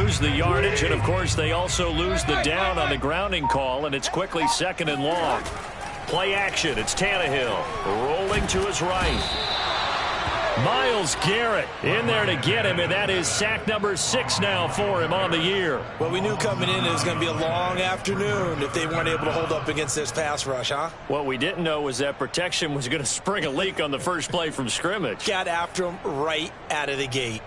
lose the yardage, and, of course, they also lose the down on the grounding call, and it's quickly 2nd and long. Play action. It's Tannehill rolling to his right. Myles Garrett in there to get him, and that is sack number 6 now for him on the year. Well, we knew coming in it was going to be a long afternoon if they weren't able to hold up against this pass rush, huh? What we didn't know was that protection was going to spring a leak on the first play from scrimmage. Got after him right out of the gate.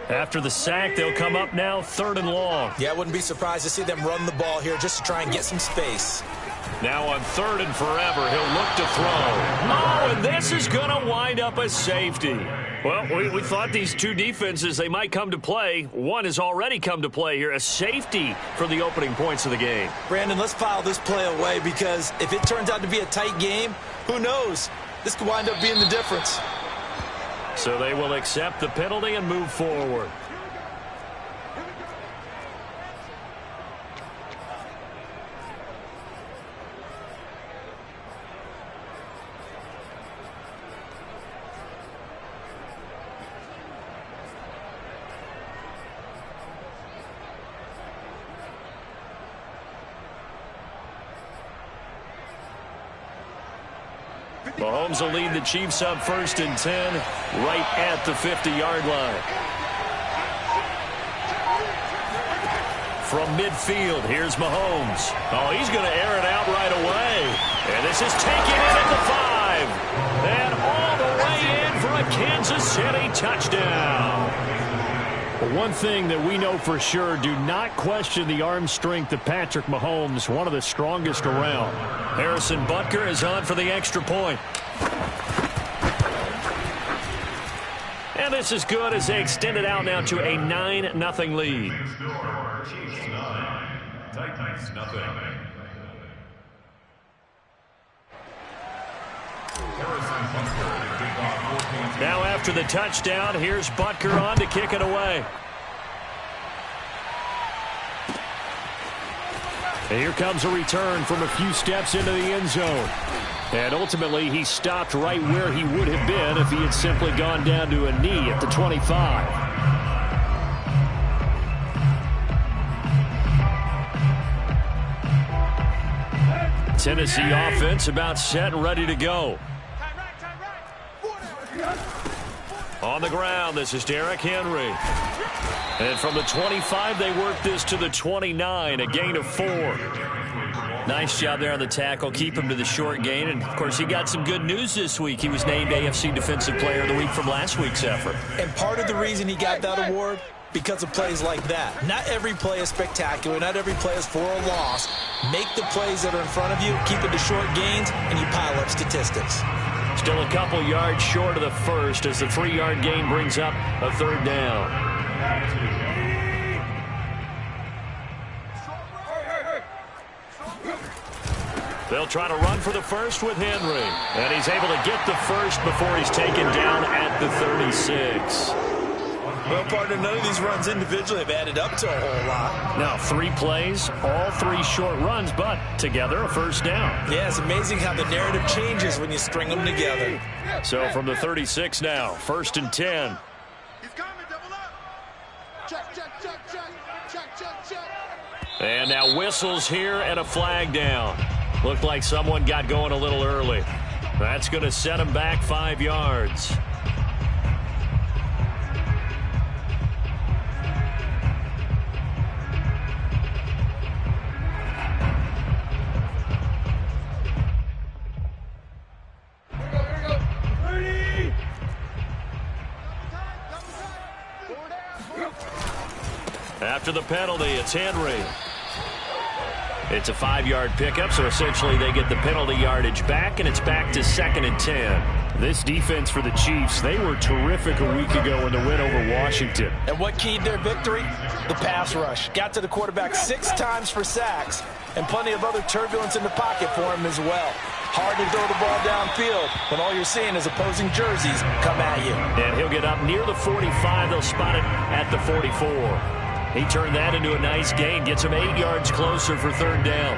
After the sack, they'll come up now 3rd and long. Yeah, I wouldn't be surprised to see them run the ball here just to try and get some space. Now on 3rd and forever, he'll look to throw. Oh, and this is going to wind up a safety. Well, we thought these two defenses, they might come to play. One has already come to play here, a safety for the opening points of the game. Brandon, let's file this play away because if it turns out to be a tight game, who knows? This could wind up being the difference. So they will accept the penalty and move forward. Mahomes will lead the Chiefs up 1st and 10 right at the 50-yard line. From midfield, here's Mahomes. Oh, he's going to air it out right away. And this is taken in at the 5. And all the way in for a Kansas City touchdown. One thing that we know for sure, do not question the arm strength of Patrick Mahomes, one of the strongest around. Harrison Butker is on for the extra point. And this is good as they extend it out now to a 9-0 lead. Now after the touchdown, here's Butker on to kick it away. And here comes a return from a few steps into the end zone. And ultimately, he stopped right where he would have been if he had simply gone down to a knee at the 25. Tennessee offense about set and ready to go. On the ground, this is Derrick Henry. And from the 25, they work this to the 29, a gain of 4. Nice job there on the tackle, keep him to the short gain. And, of course, he got some good news this week. He was named AFC Defensive Player of the Week from last week's effort. And part of the reason he got that award, because of plays like that. Not every play is spectacular. Not every play is for a loss. Make the plays that are in front of you, keep it to short gains, and you pile up statistics. Still a couple yards short of the first as the 3-yard gain brings up a 3rd down. They'll try to run for the first with Henry. And he's able to get the first before he's taken down at the 36. Well, partner, none of these runs individually have added up to a whole lot. Now, 3 plays, all 3 short runs, but together a first down. Yeah, it's amazing how the narrative changes when you string them together. So from the 36 now, 1st and 10. He's coming, double up. Check, check, check, check, check, check, check. And now whistles here and a flag down. Looked like someone got going a little early. That's going to set him back 5 yards. After the penalty, it's Henry. It's a 5-yard pickup, so essentially they get the penalty yardage back, and it's back to 2nd and 10. This defense for the Chiefs, they were terrific a week ago in the win over Washington. And what keyed their victory? The pass rush. Got to the quarterback 6 times for sacks, and plenty of other turbulence in the pocket for him as well. Hard to throw the ball downfield when all you're seeing is opposing jerseys come at you. And he'll get up near the 45. They'll spot it at the 44. He turned that into a nice gain. Gets him 8 yards closer for 3rd down.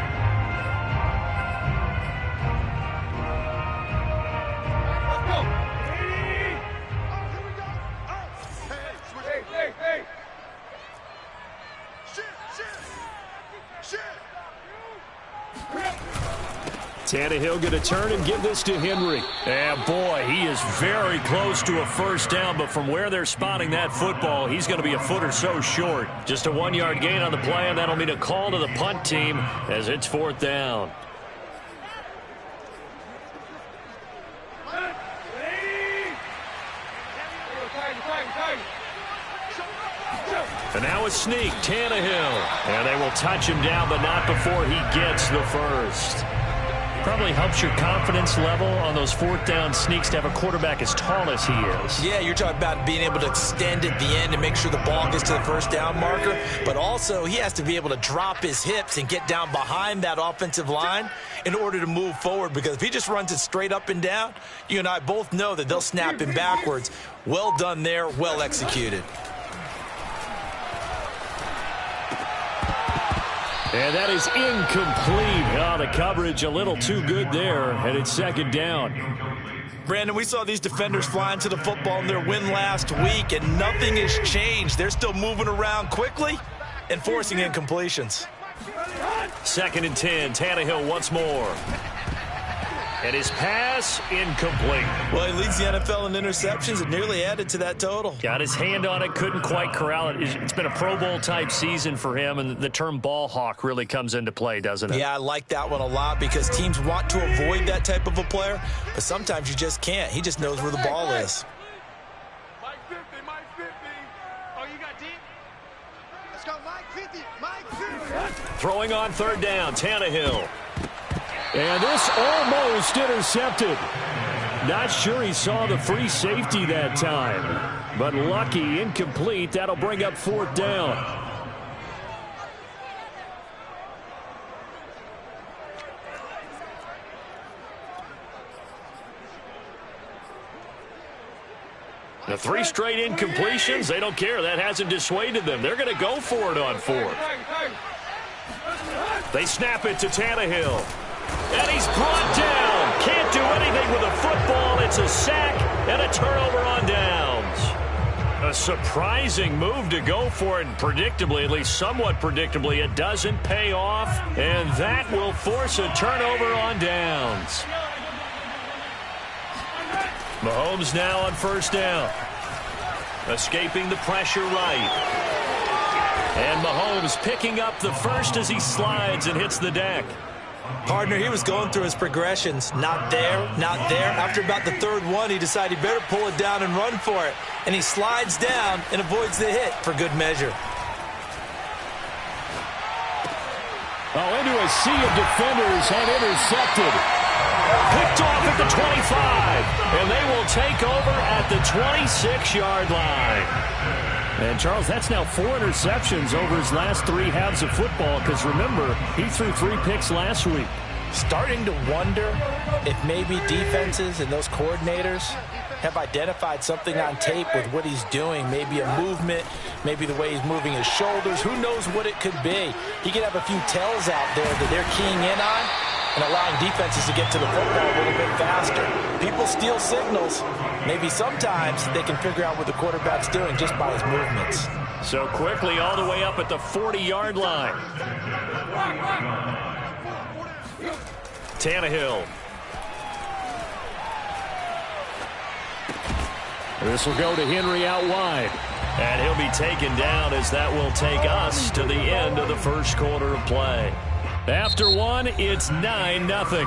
Tannehill going to turn and give this to Henry. And boy, he is very close to a first down, but from where they're spotting that football, he's going to be a foot or so short. Just a 1-yard gain on the play, and that'll mean a call to the punt team as it's 4th down. And now a sneak, Tannehill. And they will touch him down, but not before he gets the first. Probably helps your confidence level on those 4th down sneaks to have a quarterback as tall as he is. Yeah, you're talking about being able to extend at the end and make sure the ball gets to the first down marker. But also, he has to be able to drop his hips and get down behind that offensive line in order to move forward. Because if he just runs it straight up and down, you and I both know that they'll snap him backwards. Well done there, well executed. And that is incomplete. Oh, the coverage a little too good there, and it's 2nd down. Brandon, we saw these defenders flying to the football in their win last week, and nothing has changed. They're still moving around quickly and forcing incompletions. 2nd and 10, Tannehill once more. And his pass, incomplete. Well, he leads the NFL in interceptions and nearly added to that total. Got his hand on it, couldn't quite corral it. It's been a Pro Bowl-type season for him, and the term ball hawk really comes into play, doesn't it? Yeah, I like that one a lot because teams want to avoid that type of a player, but sometimes you just can't. He just knows where the ball is. Mike 50, Mike 50. Oh, you got deep? Let's go, Mike 50, Mike 50. Throwing on 3rd down, Tannehill. And this almost intercepted. Not sure he saw the free safety that time. But lucky, incomplete. That'll bring up 4th down. The 3 straight incompletions, they don't care. That hasn't dissuaded them. They're going to go for it on 4th. They snap it to Tannehill. And he's brought down. Can't do anything with a football. It's a sack and a turnover on downs. A surprising move to go for it. And predictably, at least somewhat predictably, it doesn't pay off. And that will force a turnover on downs. Mahomes now on 1st down. Escaping the pressure right. And Mahomes picking up the first as he slides and hits the deck. Partner, he was going through his progressions. Not there, not there. After about the 3rd one, he decided he better pull it down and run for it. And he slides down and avoids the hit for good measure. Oh, into a sea of defenders and intercepted. Picked off at the 25. And they will take over at the 26-yard line. And, Charles, that's now 4 interceptions over his last 3 halves of football because, remember, he threw 3 picks last week. Starting to wonder if maybe defenses and those coordinators have identified something on tape with what he's doing. Maybe a movement, maybe the way he's moving his shoulders. Who knows what it could be? He could have a few tells out there that they're keying in on and allowing defenses to get to the football a little bit faster. People steal signals. Maybe sometimes they can figure out what the quarterback's doing just by his movements. So quickly all the way up at the 40-yard line. Tannehill. This will go to Henry out wide. And he'll be taken down as that will take us to the end of the 1st quarter of play. After 1, it's 9-0.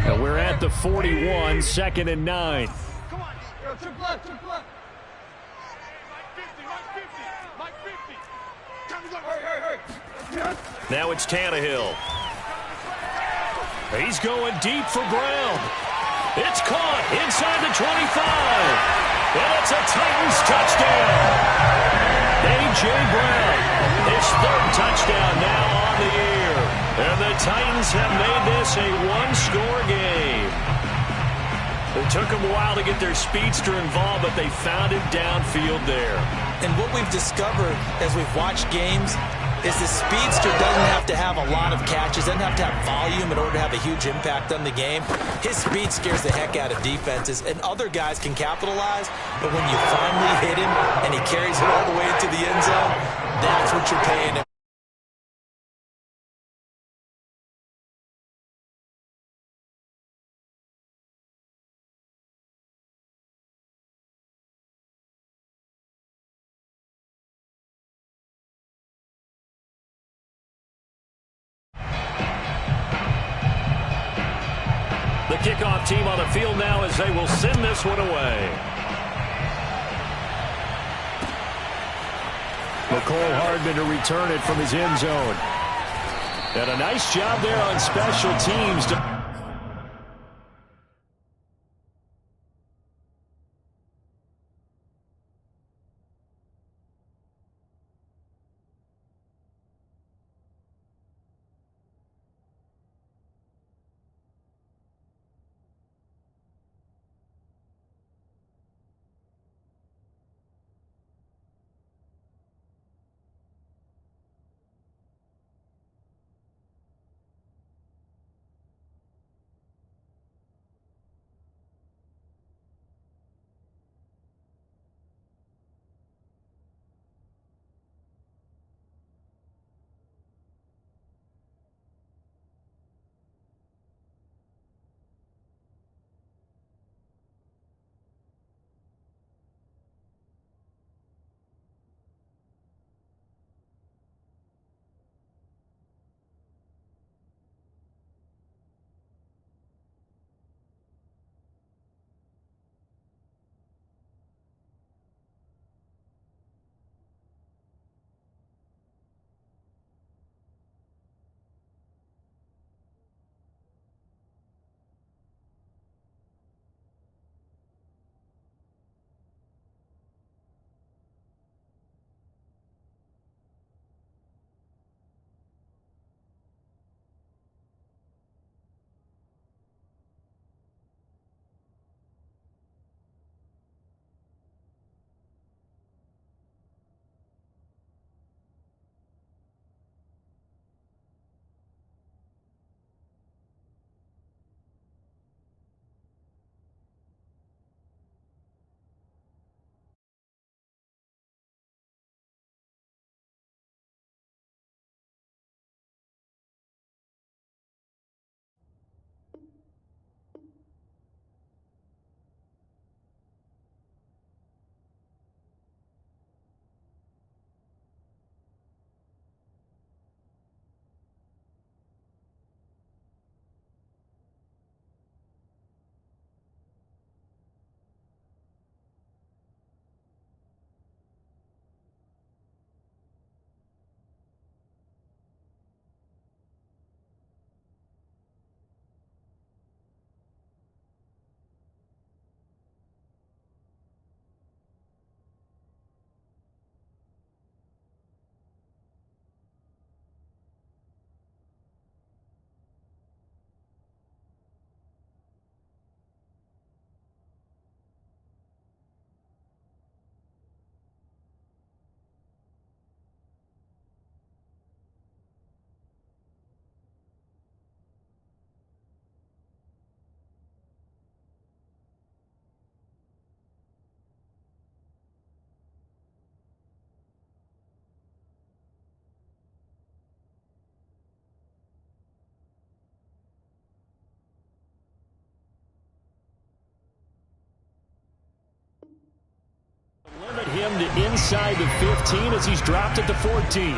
And we're at the 41, 2nd and 9. Come on, triple left. Mike 50, Mike 50. Hurry. Now it's Tannehill. He's going deep for Brown. It's caught inside the 25. And it's a Titans touchdown. A.J. Brown, his 3rd touchdown now on the year. And the Titans have made this a 1-score game. It took them a while to get their speedster involved, but they found it downfield there. And what we've discovered as we've watched games, is the speedster doesn't have to have a lot of catches, doesn't have to have volume in order to have a huge impact on the game. His speed scares the heck out of defenses, and other guys can capitalize, but when you finally hit him and he carries it all the way into the end zone, that's what you're paying him. The kickoff team on the field now as they will send this one away. McCole Hardman to return it from his end zone. And a nice job there on special teams to limit him to inside the 15 as he's dropped at the 14.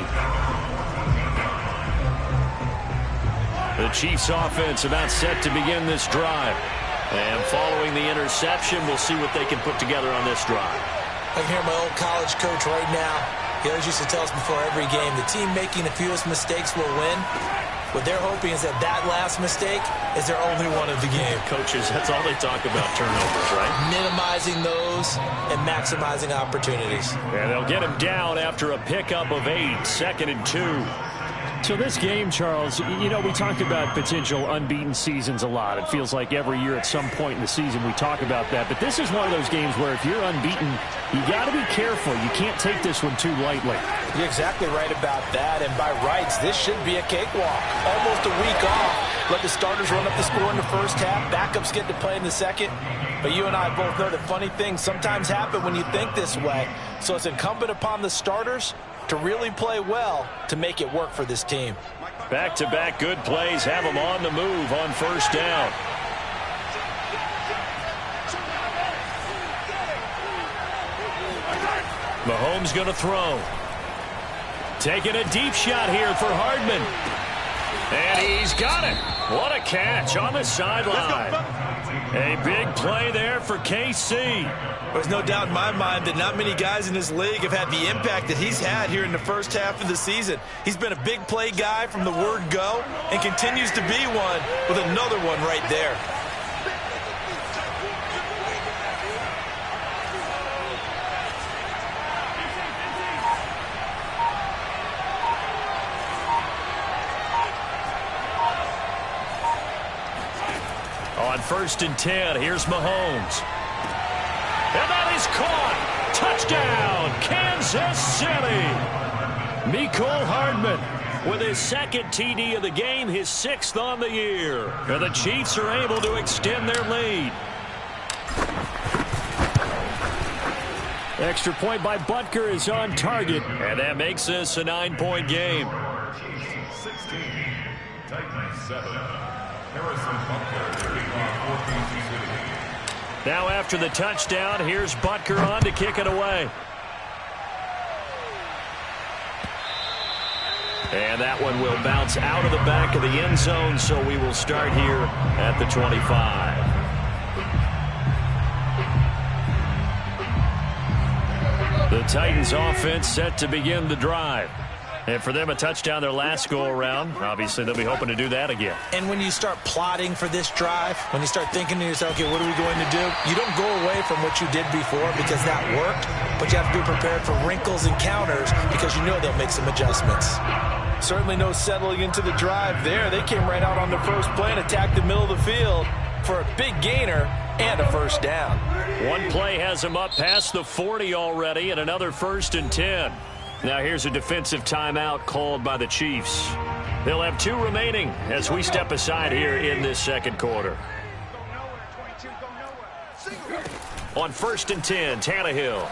The Chiefs offense about set to begin this drive. And following the interception, we'll see what they can put together on this drive. I can hear my old college coach right now. He always used to tell us before every game, the team making the fewest mistakes will win. What they're hoping is that that last mistake is their only one of the game. Coaches, that's all they talk about, turnovers, right? Minimizing those and maximizing opportunities. And they'll get him down after a pickup of 8, 2nd and 2. So this game, Charles, you know, we talked about potential unbeaten seasons a lot. It feels like every year at some point in the season we talk about that. But this is one of those games where if you're unbeaten, you got to be careful. You can't take this one too lightly. You're exactly right about that. And by rights, this should be a cakewalk. Almost a week off. Let the starters run up the score in the first half. Backups get to play in the second. But you and I both know that funny things sometimes happen when you think this way. So it's incumbent upon the starters to really play well to make it work for this team. Back-to-back good plays have them on the move on first down. Mahomes going to throw. Taking a deep shot here for Hardman. And he's got it. What a catch on the sideline. A big play there for KC. There's no doubt in my mind that not many guys in this league have had the impact that he's had here in the first half of the season. He's been a big play guy from the word go and continues to be one with another one right there. On 1st and 10, here's Mahomes. And that is caught. Touchdown, Kansas City. Mecole Hardman with his second TD of the game, his 6th on the year. And the Chiefs are able to extend their lead. Extra point by Butker is on target. And that makes this a 9-point game. 16, Titans 7. Harrison Butker. Now after the touchdown, here's Butker on to kick it away. And that one will bounce out of the back of the end zone, so we will start here at the 25. The Titans offense set to begin the drive. And for them, a touchdown their last go-around. Obviously, they'll be hoping to do that again. And when you start plotting for this drive, when you start thinking to yourself, okay, what are we going to do? You don't go away from what you did before because that worked, but you have to be prepared for wrinkles and counters because you know they'll make some adjustments. Certainly no settling into the drive there. They came right out on the first play and attacked the middle of the field for a big gainer and a first down. One play has them up past the 40 already and another 1st and 10. Now here's a defensive timeout called by the Chiefs. They'll have 2 remaining as we step aside here in this second quarter. On 1st and 10, Tannehill.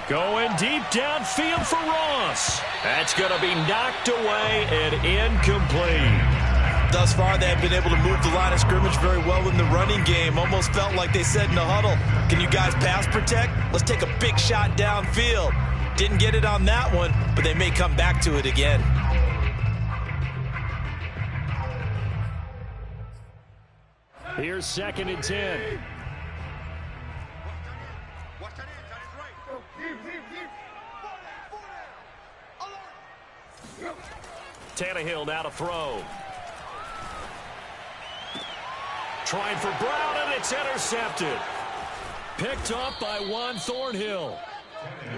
Going deep downfield for Ross. That's going to be knocked away and incomplete. Thus far, they have been able to move the line of scrimmage very well in the running game. Almost felt like they said in the huddle, can you guys pass protect? Let's take a big shot downfield. Didn't get it on that one, but they may come back to it again. Here's 2nd and 10. Tannehill now to throw. Trying for Brown, and it's intercepted. Picked up by Juan Thornhill.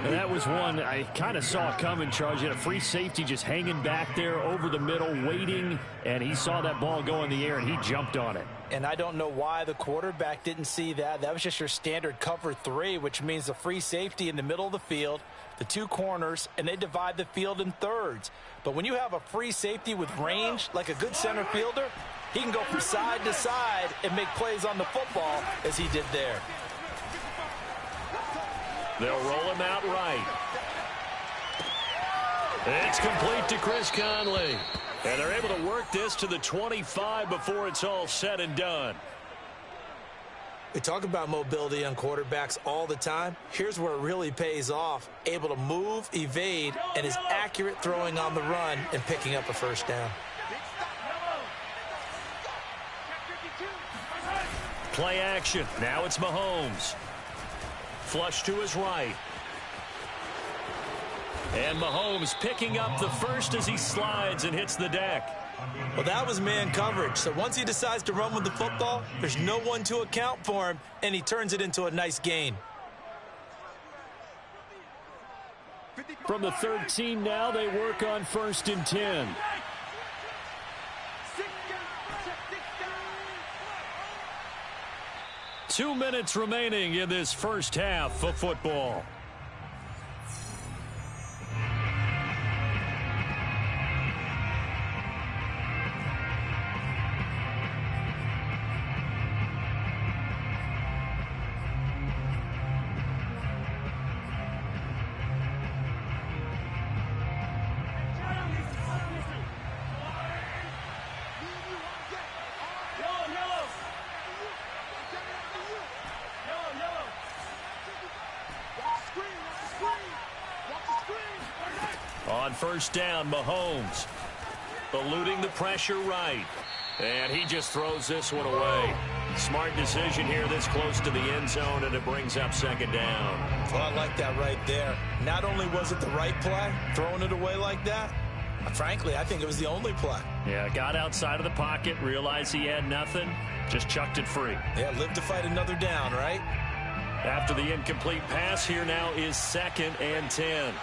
And that was one I kind of saw coming, Charles. You had a free safety just hanging back there over the middle, waiting, and he saw that ball go in the air, and he jumped on it. And I don't know why the quarterback didn't see that. That was just your standard cover 3, which means the free safety in the middle of the field, the 2 corners, and they divide the field in thirds. But when you have a free safety with range, like a good center fielder, he can go from side to side and make plays on the football as he did there. They'll roll him out right. It's complete to Chris Conley. And they're able to work this to the 25 before it's all said and done. We talk about mobility on quarterbacks all the time. Here's where it really pays off. Able to move, evade, and is accurate throwing on the run and picking up a first down. Play action. Now it's Mahomes. Flush to his right. And Mahomes picking up the first as he slides and hits the deck. Well, that was man coverage. So once he decides to run with the football, there's no one to account for him, and he turns it into a nice gain. From the 13 now, they work on 1st and 10. 2 minutes remaining in this first half of football. On first down, Mahomes eluding the pressure right. And he just throws this one away. Smart decision here this close to the end zone, and it brings up second down. Well, I like that right there. Not only was it the right play, throwing it away like that, frankly, I think it was the only play. Yeah, got outside of the pocket, realized he had nothing, just chucked it free. Yeah, live to fight another down, right? After the incomplete pass, here now is 2nd and 10.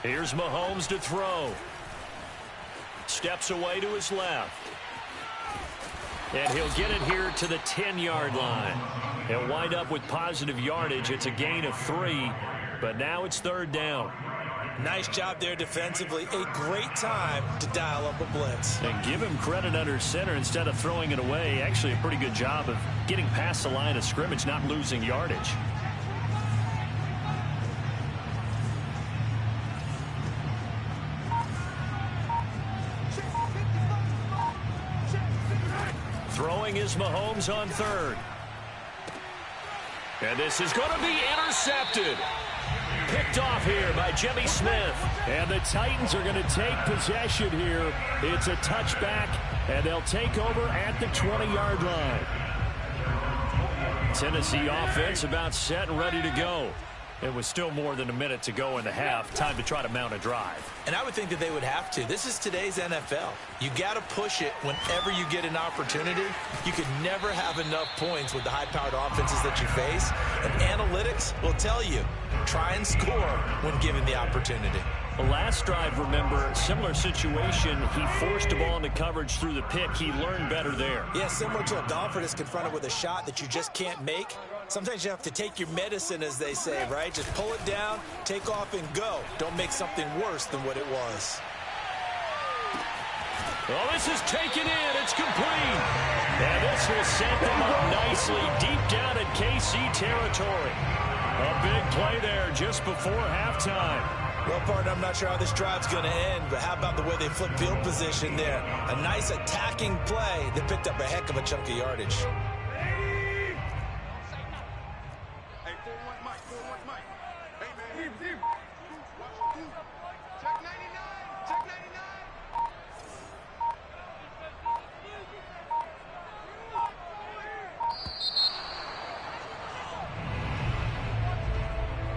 Here's Mahomes to throw. Steps away to his left. And he'll get it here to the 10-yard line. He'll wind up with positive yardage. It's a gain of 3, but now it's 3rd down. Nice job there defensively. A great time to dial up a blitz. And give him credit under center instead of throwing it away. Actually a pretty good job of getting past the line of scrimmage, not losing yardage. Throwing is Mahomes on 3rd. And this is going to be intercepted. Picked off here by Jimmy Smith. And the Titans are going to take possession here. It's a touchback, and they'll take over at the 20-yard line. Tennessee offense about set and ready to go. It was still more than a minute to go in the half. Time to try to mount a drive. And I would think that they would have to. This is today's NFL. You got to push it whenever you get an opportunity. You could never have enough points with the high-powered offenses that you face. And analytics will tell you, try and score when given the opportunity. The last drive, remember, similar situation. He forced the ball into coverage through the pick. He learned better there. Yeah, similar to a golfer that's confronted with a shot that you just can't make. Sometimes you have to take your medicine, as they say, right? Just pull it down, take off, and go. Don't make something worse than what it was. Well, this is taken in. It's complete. And this will set them up nicely deep down in KC territory. A big play there just before halftime. Well, partner, I'm not sure how this drive's going to end, but how about the way they flip field position there? A nice attacking play that picked up a heck of a chunk of yardage.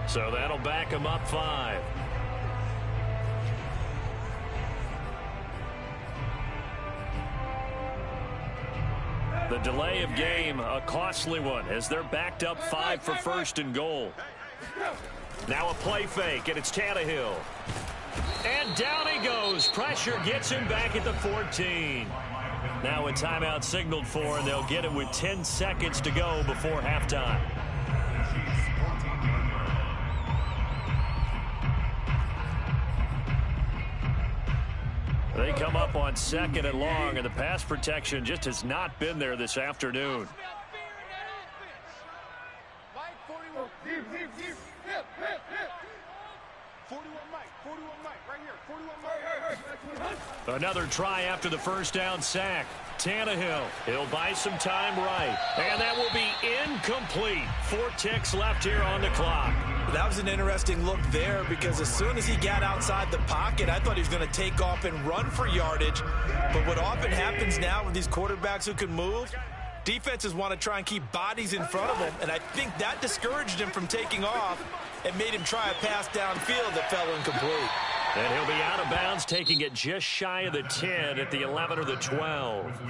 So that'll back him up 5. The delay of game, a costly one, as they're backed up 5 for 1st and goal. Now a play fake, and it's Tannehill. And down he goes. Pressure gets him back at the 14. Now a timeout signaled for, and they'll get it with 10 seconds to go before halftime. They come up on 2nd and long, and the pass protection just has not been there this afternoon. Another try after the first down sack. Tannehill, he'll buy some time right. And that will be incomplete. 4 ticks left here on the clock. That was an interesting look there, because as soon as he got outside the pocket, I thought he was going to take off and run for yardage. But what often happens now with these quarterbacks who can move, defenses want to try and keep bodies in front of them, and I think that discouraged him from taking off and made him try a pass downfield that fell incomplete. And he'll be out of bounds, taking it just shy of the 10 at the 11 or the 12.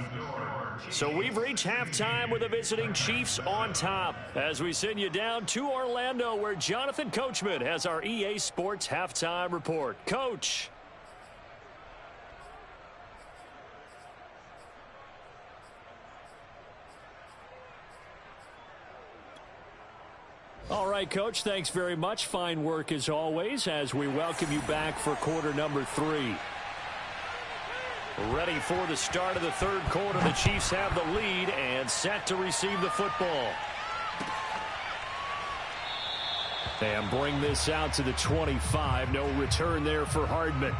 So we've reached halftime with the visiting Chiefs on top as we send you down to Orlando, where Jonathan Coachman has our EA Sports halftime report. Coach. All right, Coach, thanks very much. Fine work as always as we welcome you back for quarter number 3. Ready for the start of the third quarter. The Chiefs have the lead and set to receive the football. And bring this out to the 25. No return there for Hardman.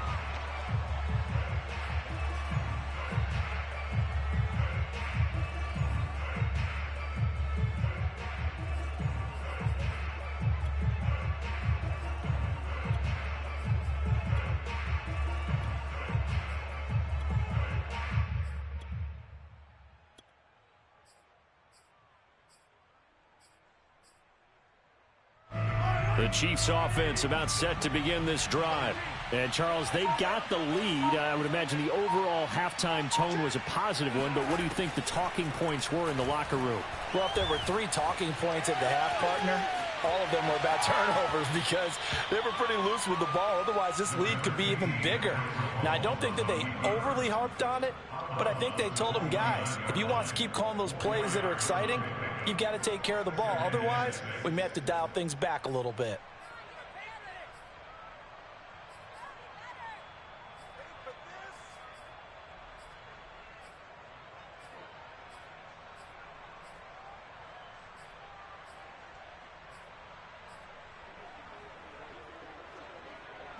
The Chiefs offense about set to begin this drive. And, Charles, they've got the lead. I would imagine the overall halftime tone was a positive one, but what do you think the talking points were in the locker room? Well, if there were 3 talking points at the half, partner, all of them were about turnovers because they were pretty loose with the ball. Otherwise, this lead could be even bigger. Now, I don't think that they overly harped on it, but I think they told them, guys, if you want to keep calling those plays that are exciting, you've got to take care of the ball. Otherwise, we may have to dial things back a little bit.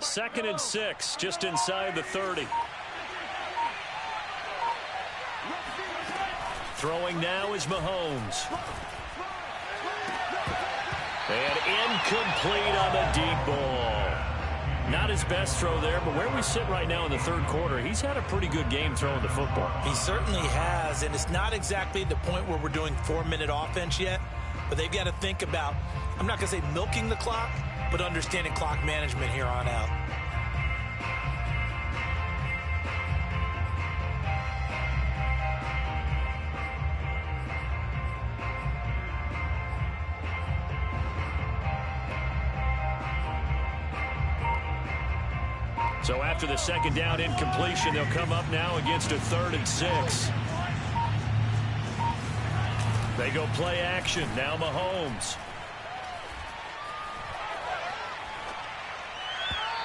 Second and 6, just inside the 30. Throwing now is Mahomes. And incomplete on the deep ball. Not his best throw there, but where we sit right now in the third quarter, he's had a pretty good game throwing the football. He certainly has, and it's not exactly the point where we're doing 4-minute offense yet, but they've got to think about, I'm not going to say milking the clock, but understanding clock management here on out. So after the second down incompletion, they'll come up now against a 3rd and 6. They go play action. Now Mahomes.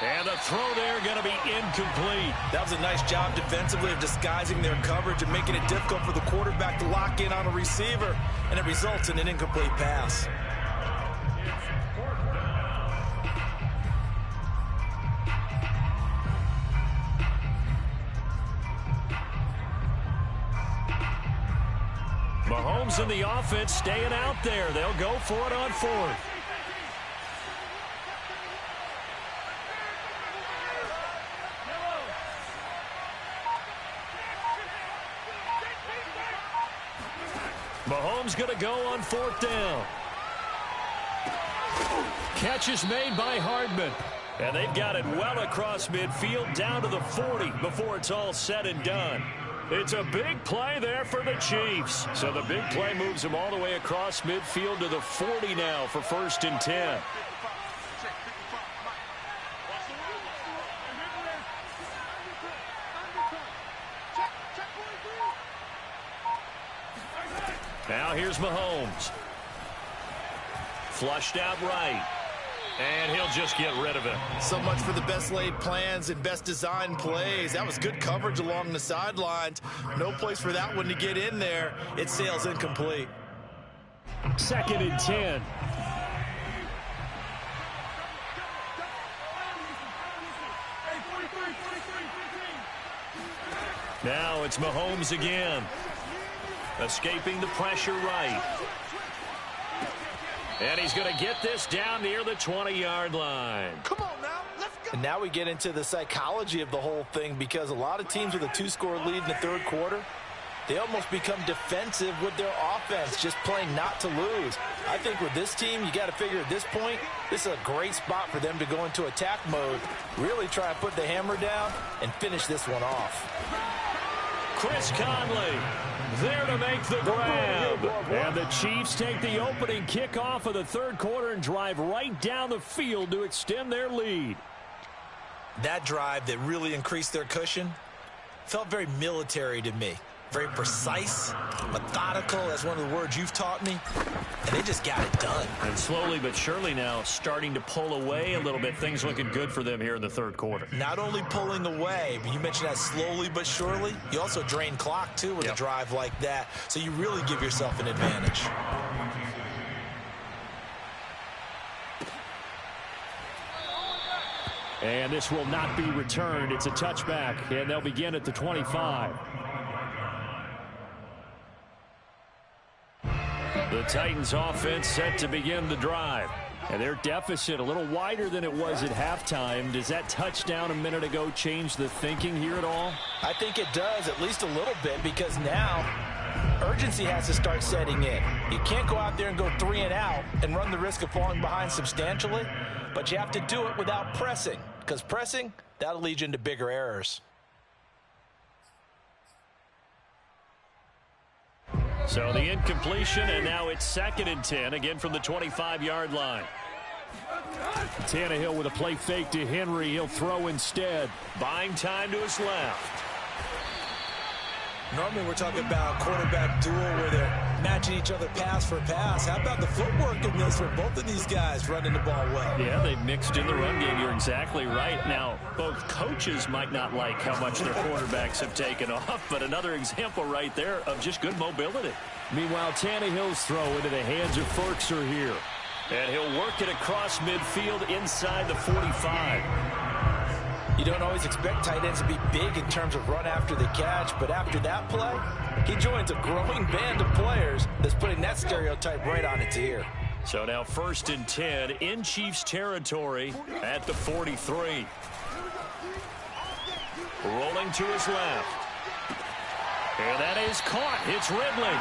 And the throw there going to be incomplete. That was a nice job defensively of disguising their coverage and making it difficult for the quarterback to lock in on a receiver, and it results in an incomplete pass. Mahomes and the offense staying out there. They'll go for it on 4th. Mahomes going to go on 4th down. Catch is made by Hardman. And they've got it well across midfield down to the 40 before it's all said and done. It's a big play there for the Chiefs. So the big play moves them all the way across midfield to the 40 now for 1st and 10. Now here's Mahomes. Flushed out right. And he'll just get rid of it. So much for the best laid plans and best designed plays. That was good coverage along the sidelines. No place for that one to get in there. It sails incomplete. 2nd and 10. Now it's Mahomes again. Escaping the pressure right. And he's going to get this down near the 20-yard line. Come on now, let's go. And now we get into the psychology of the whole thing, because a lot of teams with a 2-score lead in the third quarter, they almost become defensive with their offense, just playing not to lose. I think with this team, you got to figure at this point, this is a great spot for them to go into attack mode, really try to put the hammer down and finish this one off. Chris Conley there to make the grab. And the Chiefs take the opening kickoff of the third quarter and drive right down the field to extend their lead. That drive that really increased their cushion felt very military to me. Very precise, methodical, that's one of the words you've taught me, and they just got it done. And slowly but surely now starting to pull away a little bit. Things looking good for them here in the third quarter. Not only pulling away, but you mentioned that slowly but surely. You also drain clock, too, with a drive like that, so you really give yourself an advantage. And this will not be returned. It's a touchback, and they'll begin at the 25. The Titans offense set to begin the drive. And their deficit a little wider than it was at halftime. Does that touchdown a minute ago change the thinking here at all? I think it does, at least a little bit, because now urgency has to start setting in. You can't go out there and go 3 and out and run the risk of falling behind substantially, but you have to do it without pressing, because pressing, that'll lead you into bigger errors. So the incompletion, and now it's 2nd and 10, again from the 25-yard line. Tannehill with a play fake to Henry. He'll throw instead. Buying time to his left. Normally we're talking about quarterback duel where they're matching each other pass for pass. How about the footwork in this for both of these guys running the ball well? Yeah, they've mixed in the run game. You're exactly right. Now, both coaches might not like how much their quarterbacks have taken off, but another example right there of just good mobility. Meanwhile, Tannehill's throw into the hands of Firkser here. And he'll work it across midfield inside the 45. You don't always expect tight ends to be big in terms of run after the catch, but after that play, he joins a growing band of players that's putting that stereotype right on its ear. So now 1st and 10 in Chiefs territory at the 43. Rolling to his left. And that is caught. It's Ridley.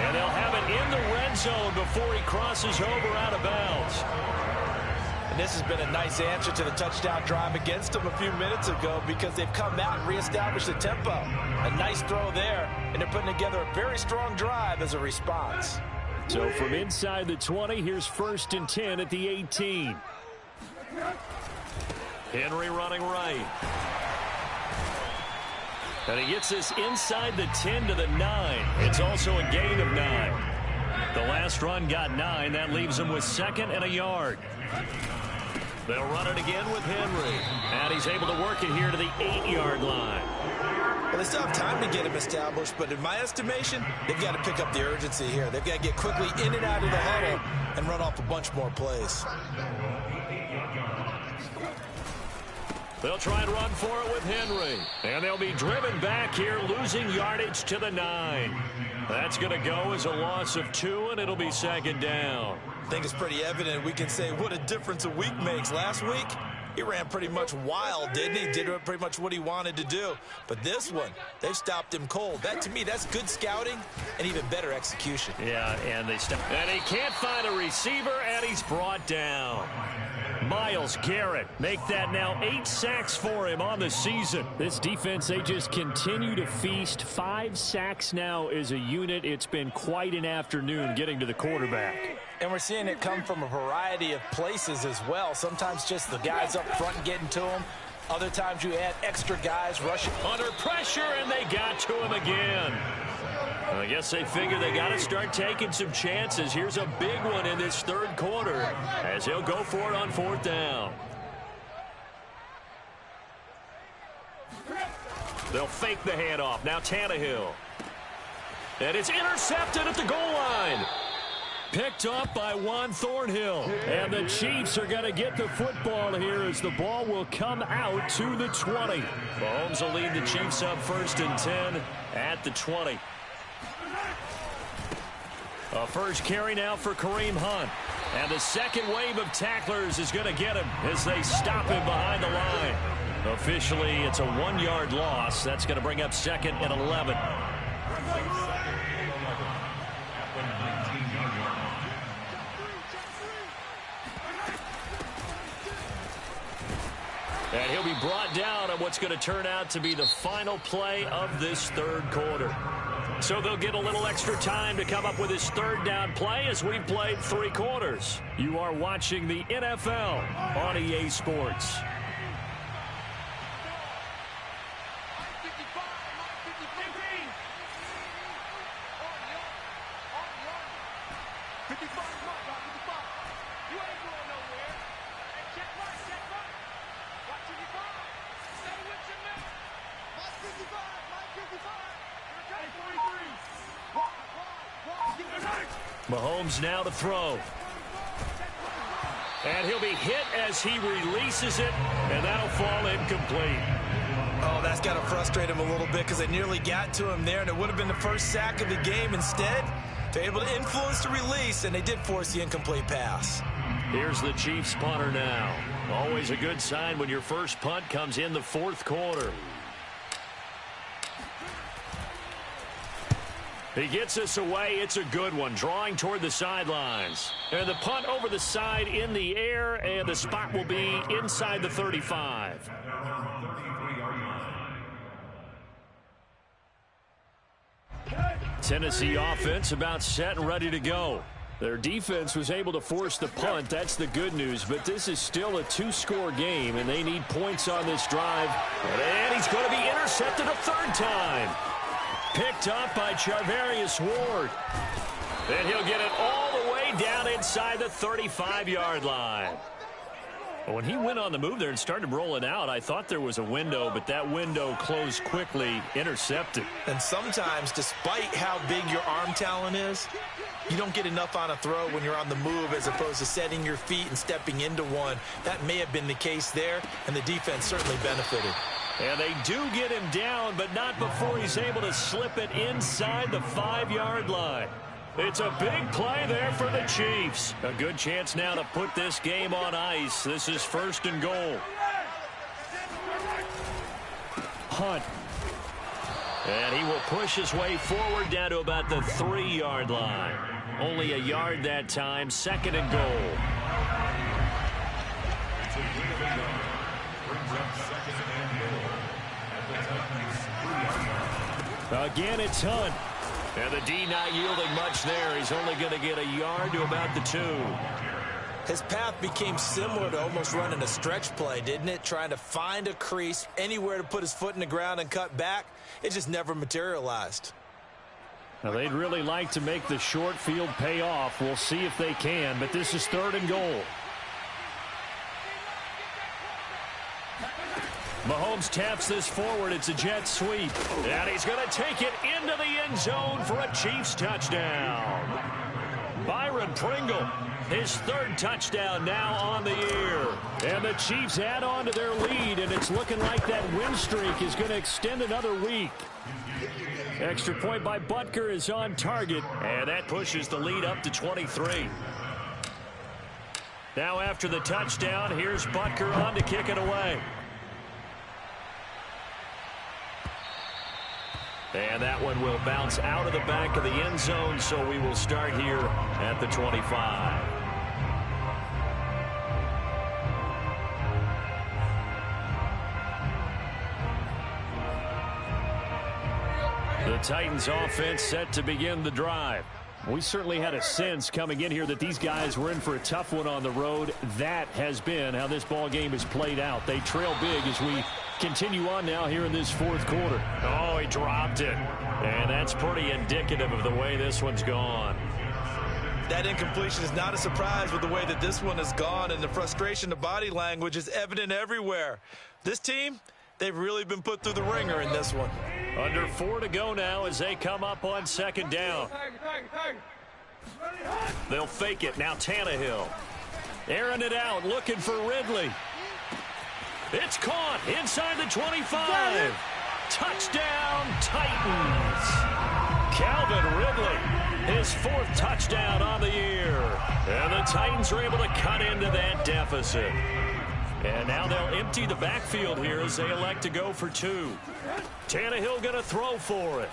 And they'll have it in the red zone before he crosses over out of bounds. And this has been a nice answer to the touchdown drive against them a few minutes ago because they've come out and reestablished the tempo. A nice throw there, and they're putting together a very strong drive as a response. So from inside the 20, here's 1st and 10 at the 18. Henry running right. And he gets this inside the 10 to the 9. It's also a gain of 9. The last run got 9. That leaves him with 2nd and a yard. They'll run it again with Henry. And he's able to work it here to the 8-yard line. Well, they still have time to get him established, but in my estimation, they've got to pick up the urgency here. They've got to get quickly in and out of the huddle and run off a bunch more plays. They'll try and run for it with Henry. And they'll be driven back here, losing yardage to the 9. That's going to go as a loss of 2, and it'll be 2nd down. I think it's pretty evident we can say what a difference a week makes. Last week, he ran pretty much wild, didn't he? Did pretty much what he wanted to do. But this one, they've stopped him cold. That, to me, that's good scouting and even better execution. Yeah, and they stopped. And he can't find a receiver, and he's brought down. Myles Garrett make that now 8 sacks for him on the season. This defense, they just continue to feast. 5 sacks now as a unit. It's been quite an afternoon getting to the quarterback. And we're seeing it come from a variety of places as well. Sometimes just the guys up front getting to him. Other times you add extra guys rushing. Under pressure, and they got to him again. I guess they figure they got to start taking some chances. Here's a big one in this third quarter as he'll go for it on 4th down. They'll fake the handoff. Now Tannehill. And it's intercepted at the goal line. Picked up by Juan Thornhill. And the Chiefs are going to get the football here as the ball will come out to the 20. Mahomes will lead the Chiefs up 1st and 10 at the 20. A first carry now for Kareem Hunt. And the second wave of tacklers is going to get him as they stop him behind the line. Officially, it's a 1-yard loss. That's going to bring up 2nd and 11. And he'll be brought down on what's going to turn out to be the final play of this third quarter. So they'll get a little extra time to come up with his third down play as we've played 3 quarters. You are watching the NFL on EA Sports. Mahomes now to throw. And he'll be hit as he releases it, and that'll fall incomplete. Oh, that's got to frustrate him a little bit because they nearly got to him there, and it would have been the first sack of the game. Instead, they're able to influence the release, and they did force the incomplete pass. Here's the Chiefs punter now. Always a good sign when your first punt comes in the fourth quarter. He gets us away. It's a good one, drawing toward the sidelines. And the punt over the side in the air, and the spot will be inside the 35. Tennessee offense about set and ready to go. Their defense was able to force the punt. That's the good news, but this is still a 2-score game, and they need points on this drive. And he's going to be intercepted a third time. Picked up by Charvarius Ward. And he'll get it all the way down inside the 35-yard line. When he went on the move there and started rolling out, I thought there was a window, but that window closed quickly, intercepted. And sometimes, despite how big your arm talent is, you don't get enough on a throw when you're on the move as opposed to setting your feet and stepping into one. That may have been the case there, and the defense certainly benefited. And they do get him down, but not before he's able to slip it inside the 5-yard line. It's a big play there for the Chiefs. A good chance now to put this game on ice. This is 1st and goal. Hunt. And he will push his way forward down to about the 3-yard line. Only a yard that time. 2nd and goal. Again, it's Hunt. And the D not yielding much there. He's only going to get a yard to about the 2. His path became similar to almost running a stretch play, didn't it? Trying to find a crease, anywhere to put his foot in the ground and cut back. It just never materialized. Now, they'd really like to make the short field pay off. We'll see if they can, but this is 3rd and goal. Mahomes taps this forward. It's a jet sweep. And he's going to take it into the end zone for a Chiefs touchdown. Byron Pringle, his 3rd touchdown now on the year. And the Chiefs add on to their lead, and it's looking like that win streak is going to extend another week. Extra point by Butker is on target, and that pushes the lead up to 23. Now after the touchdown, here's Butker on to kick it away. And that one will bounce out of the back of the end zone, so we will start here at the 25. The Titans offense set to begin the drive. We certainly had a sense coming in here that these guys were in for a tough one on the road. That has been how this ball game has played out. They trail big as we continue on now here in this 4th quarter. Oh, he dropped it. And that's pretty indicative of the way this one's gone. That incompletion is not a surprise with the way that this one has gone, and the frustration of body language is evident everywhere. This team, they've really been put through the ringer in this one. Under 4 to go now as they come up on 2nd down. They'll fake it. Now Tannehill. Airing it out, looking for Ridley. It's caught inside the 25. Touchdown, Titans. Calvin Ridley, his 4th touchdown on the year. And the Titans are able to cut into that deficit. And now they'll empty the backfield here as they elect to go for 2. Tannehill going to throw for it.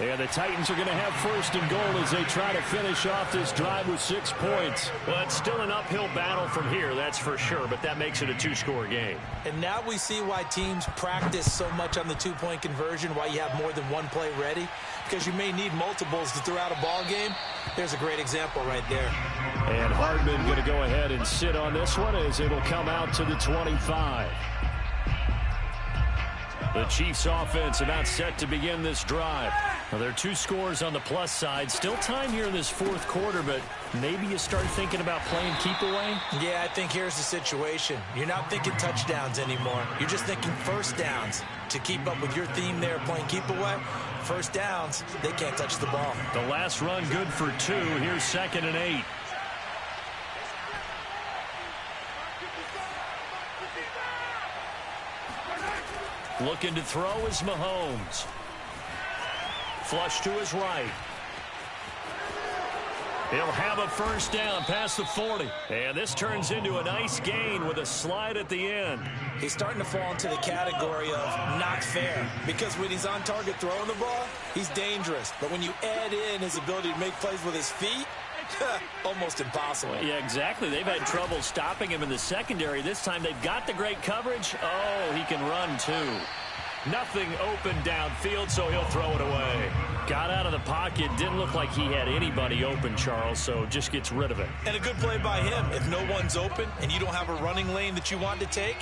And the Titans are going to have first and goal as they try to finish off this drive with 6 points. Well, it's still an uphill battle from here, that's for sure, but that makes it a 2-score game. And now we see why teams practice so much on the 2-point conversion, why you have more than one play ready, because you may need multiples to throw out a ball game. There's a great example right there. And Hardman going to go ahead and sit on this one as it'll come out to the 25. The Chiefs offense about set to begin this drive. Now, there are 2 scores on the plus side. Still time here in this fourth quarter, but maybe you start thinking about playing keep away? Yeah, I think here's the situation. You're not thinking touchdowns anymore. You're just thinking first downs. To keep up with your theme there, playing keep away, first downs, they can't touch the ball. The last run good for 2. Here's 2nd and 8. Looking to throw is Mahomes. Flush to his right. He'll have a first down past the 40. And this turns into a nice gain with a slide at the end. He's starting to fall into the category of not fair, because when he's on target throwing the ball, he's dangerous. But when you add in his ability to make plays with his feet, almost impossible. Yeah, exactly. They've had trouble stopping him in the secondary. This time they've got the great coverage. Oh, he can run too. Nothing open downfield, so he'll throw it away. Got out of the pocket. Didn't look like he had anybody open, Charles, so just gets rid of it. And a good play by him. If no one's open and you don't have a running lane that you want to take,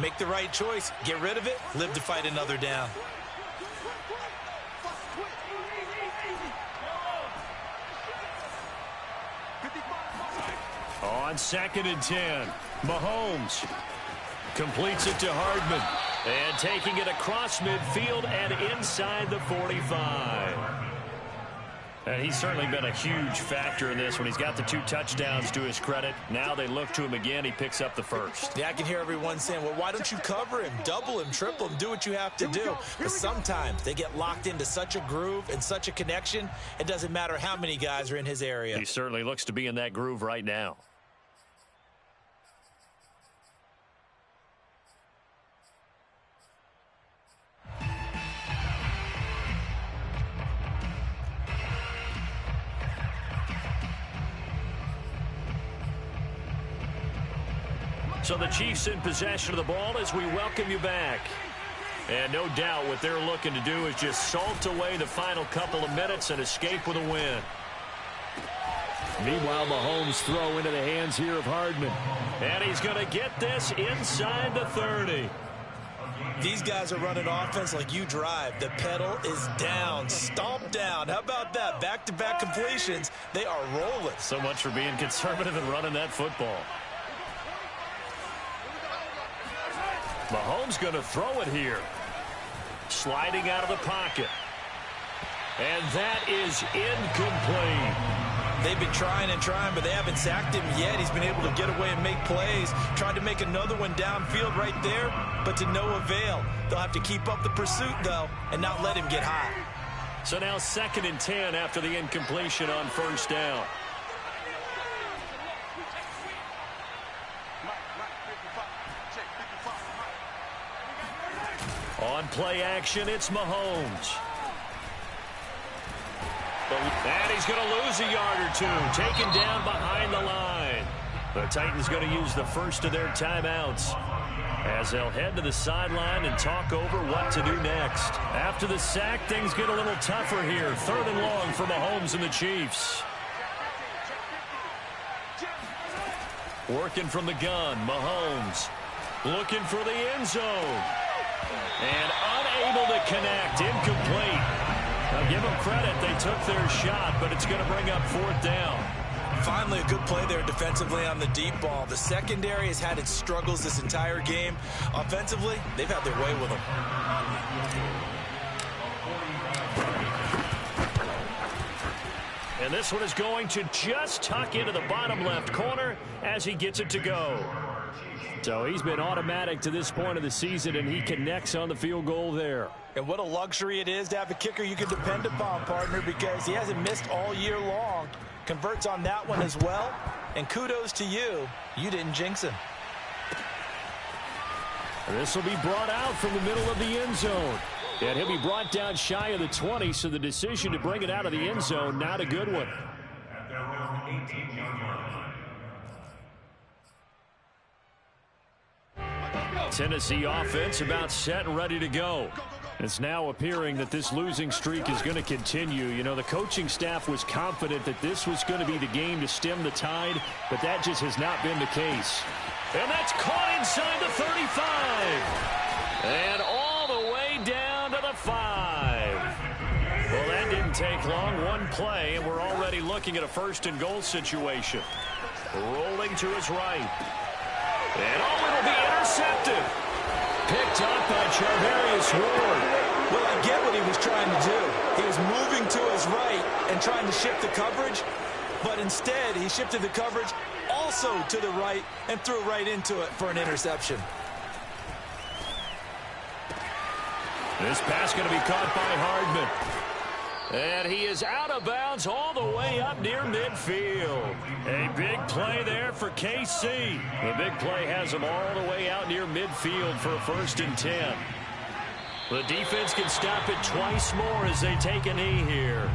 make the right choice. Get rid of it. Live to fight another down. On 2nd and 10, Mahomes completes it to Hardman. And taking it across midfield and inside the 45. And he's certainly been a huge factor in this when he's got the 2 touchdowns to his credit. Now they look to him again. He picks up the first. Yeah, I can hear everyone saying, well, why don't you cover him, double him, triple him, do what you have to do. But sometimes they get locked into such a groove and such a connection, it doesn't matter how many guys are in his area. He certainly looks to be in that groove right now. So the Chiefs in possession of the ball as we welcome you back. And no doubt what they're looking to do is just salt away the final couple of minutes and escape with a win. Meanwhile, Mahomes throw into the hands here of Hardman. And he's going to get this inside the 30. These guys are running offense like you drive. The pedal is down, stomp down. How about that? Back-to-back completions. They are rolling. So much for being conservative and running that football. Mahomes going to throw it here. Sliding out of the pocket. And that is incomplete. They've been trying and trying, but they haven't sacked him yet. He's been able to get away and make plays. Tried to make another one downfield right there, but to no avail. They'll have to keep up the pursuit, though, and not let him get hot. So now 2nd and 10 after the incompletion on first down. On play action, it's Mahomes. And he's going to lose a yard or 2, taken down behind the line. The Titans going to use the first of their timeouts as they'll head to the sideline and talk over what to do next. After the sack, things get a little tougher here. 3rd and long for Mahomes and the Chiefs. Working from the gun, Mahomes looking for the end zone. And unable to connect, incomplete. Now give them credit, they took their shot, but it's going to bring up 4th down. Finally, a good play there defensively on the deep ball. The secondary has had its struggles this entire game. Offensively, they've had their way with them. And this one is going to just tuck into the bottom left corner as he gets it to go. So he's been automatic to this point of the season, and he connects on the field goal there. And what a luxury it is to have a kicker you can depend upon, partner, because he hasn't missed all year long. Converts on that one as well. And kudos to you. You didn't jinx him. This will be brought out from the middle of the end zone. And he'll be brought down shy of the 20, so the decision to bring it out of the end zone, not a good one. At their own 18-yard line. Tennessee offense about set and ready to go. It's now appearing that this losing streak is going to continue. You know, the coaching staff was confident that this was going to be the game to stem the tide, but that just has not been the case. And that's caught inside the 35. And all the way down to the 5. Well, that didn't take long. One play, and we're already looking at a first-and-goal situation. Rolling to his right. And it'll be intercepted. Picked up by Charvarius Ward. Well, I get what he was trying to do. He was moving to his right and trying to shift the coverage, but instead he shifted the coverage also to the right and threw right into it for an interception. This pass going to be caught by Hardman. And he is out of bounds all the way up near midfield. A big play there for KC. The big play has him all the way out near midfield for a 1st and 10. The defense can stop it twice more as they take a knee here.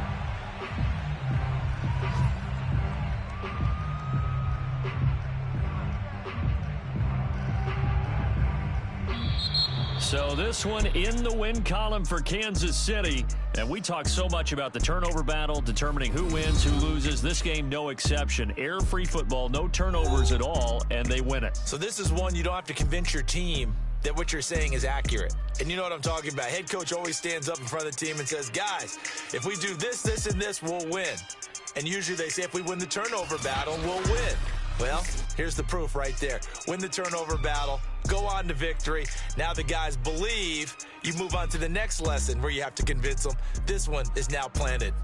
So this one in the win column for Kansas City. And we talk so much about the turnover battle, determining who wins, who loses. This game, no exception. Error-free football, no turnovers at all, and they win it. So this is one you don't have to convince your team that what you're saying is accurate. And you know what I'm talking about. Head coach always stands up in front of the team and says, guys, if we do this, this, and this, we'll win. And usually they say if we win the turnover battle, we'll win. Well, here's the proof right there. Win the turnover battle, go on to victory. Now the guys believe. You move on to the next lesson where you have to convince them. This one is now planted.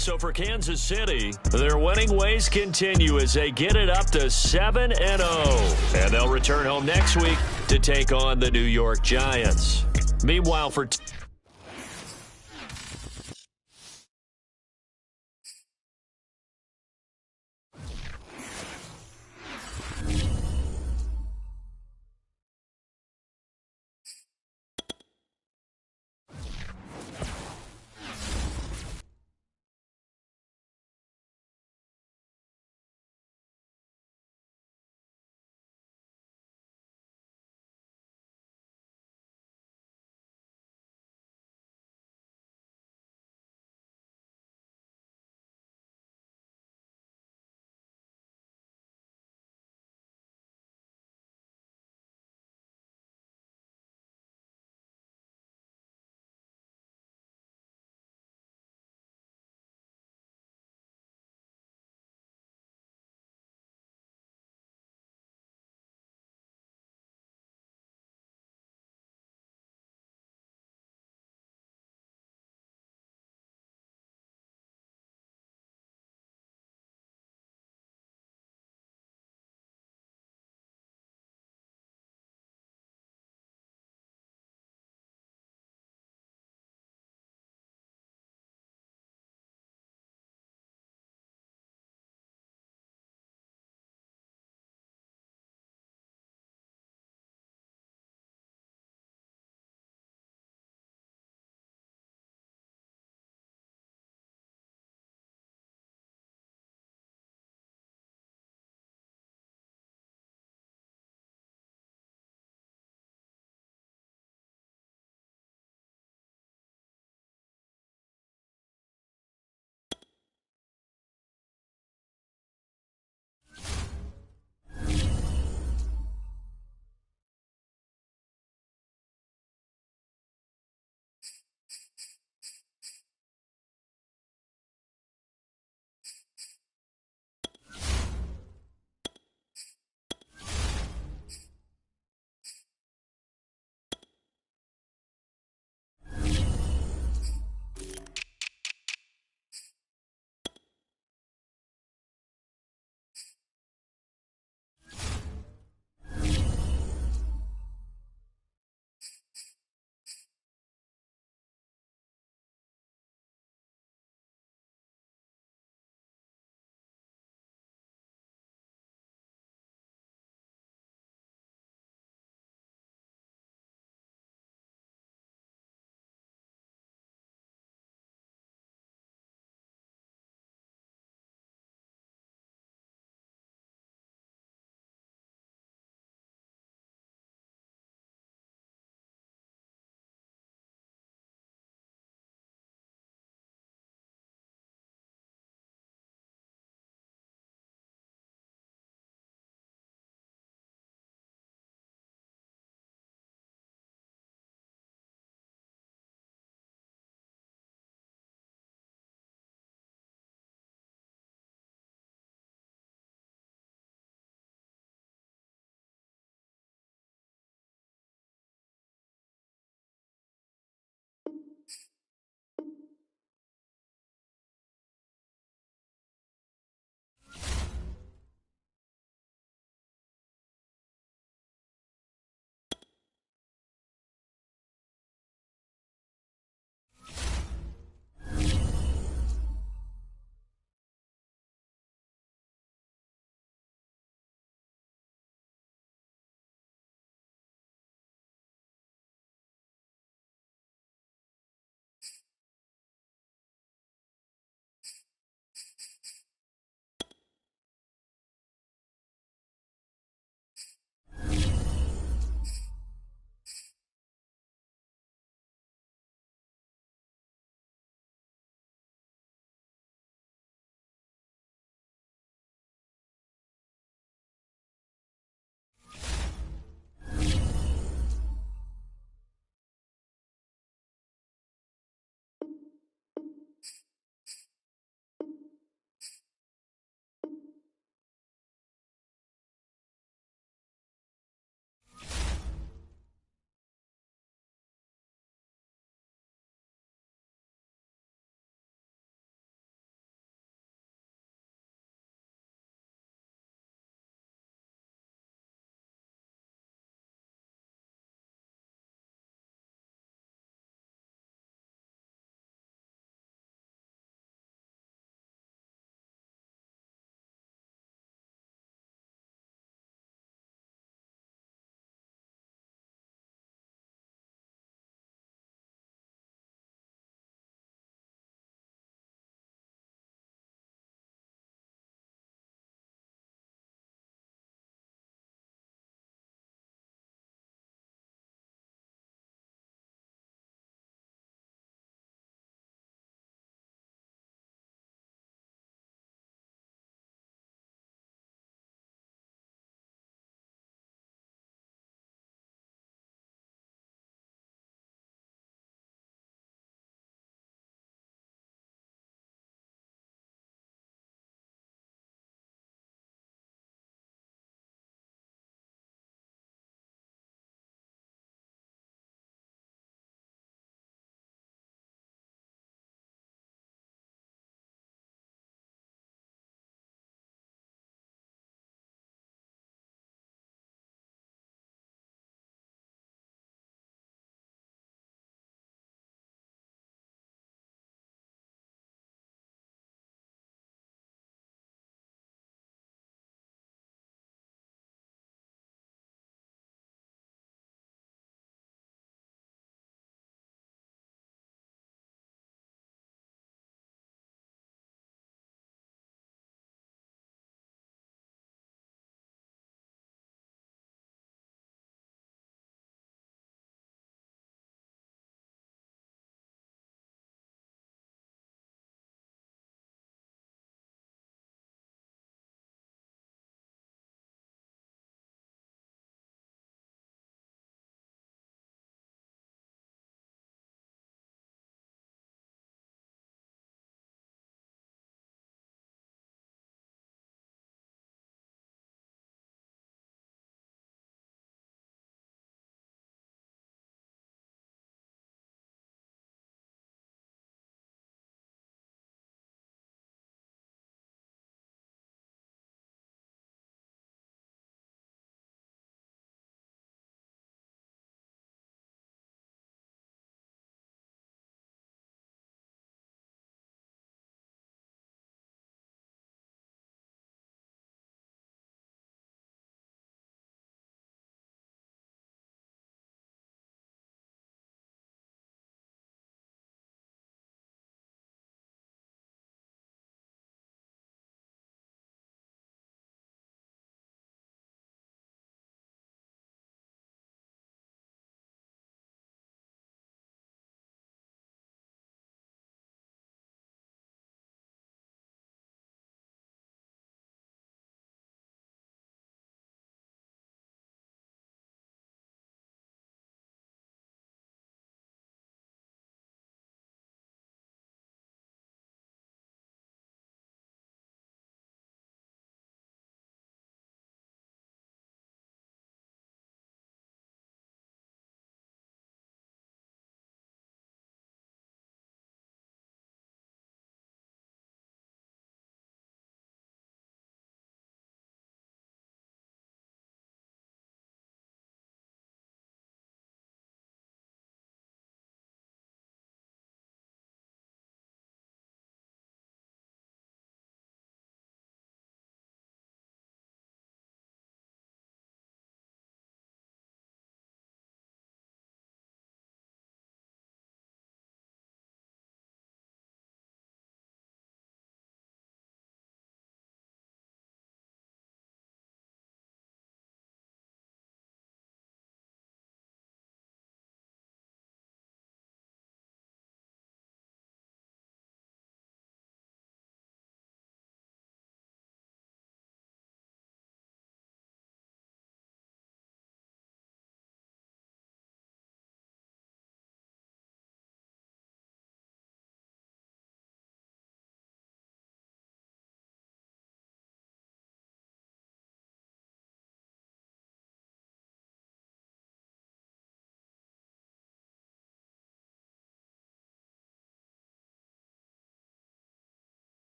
So for Kansas City, their winning ways continue as they get it up to 7-0. And they'll return home next week to take on the New York Giants. Meanwhile, for